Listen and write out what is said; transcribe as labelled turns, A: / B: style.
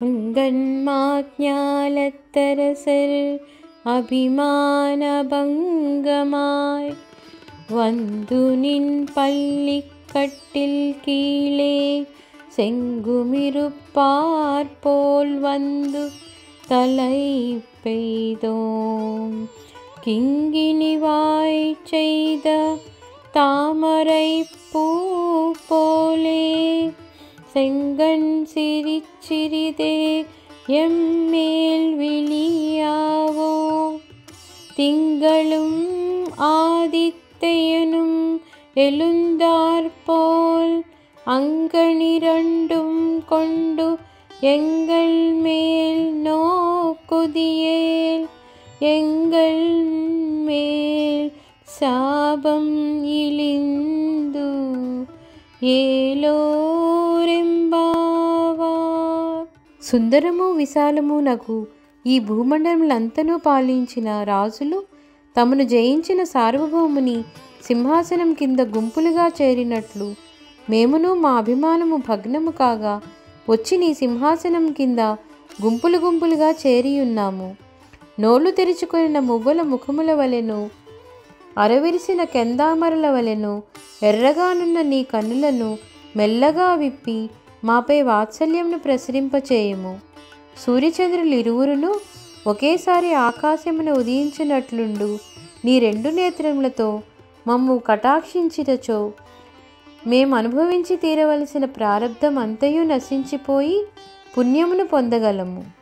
A: அங்கன்மாஞாலத்தரசர் அபிமானபங்கமாய் வந்து நின் பள்ளிக்கட்டில் கீழே செங்குமிருப்பார் போல் வந்து தலை பெய்தோம். கிங்கினிவாய் செய்த தாமரை பூ போலே செங்கண் சிரிச்சிறிதே எம்மேல் விழியாவோ. திங்களும் ஆதித்தையனும் எழுந்தாற்போல் அங்கனிரண்டும் கொண்டு எங்கள் மேல் நோக்குதியேல். எங்கள் மேல் சாபம் இழிந்து ఏలోరెంబావార్. సుందరము విశాలము నగు ఈ భూమండలములంతను పాలించిన రాజులు తమను జయించిన సార్వభౌముని సింహాసనం కింద గుంపులుగా చేరినట్లు మేమును మా అభిమానము భగ్నము కాగా వచ్చి నీ సింహాసనం కింద గుంపులు గుంపులుగా చేరియున్నాము. నోళ్లు తెరుచుకొనిన మువ్వల ముఖముల వలెను అరవిరిసిన కెందామరల వలెను ఎర్రగానున్న నీ కన్నులను మెల్లగా విప్పి మాపై వాత్సల్యంను ప్రసరింపచేయము. సూర్యచంద్రులు ఇరువురును ఒకేసారి ఆకాశమును ఉదయించినట్లుండు నీ రెండు నేత్రములతో మమ్ము కటాక్షించినచో మేము అనుభవించి తీరవలసిన ప్రారబ్ధం అంతయు నశించిపోయి పుణ్యమును పొందగలము.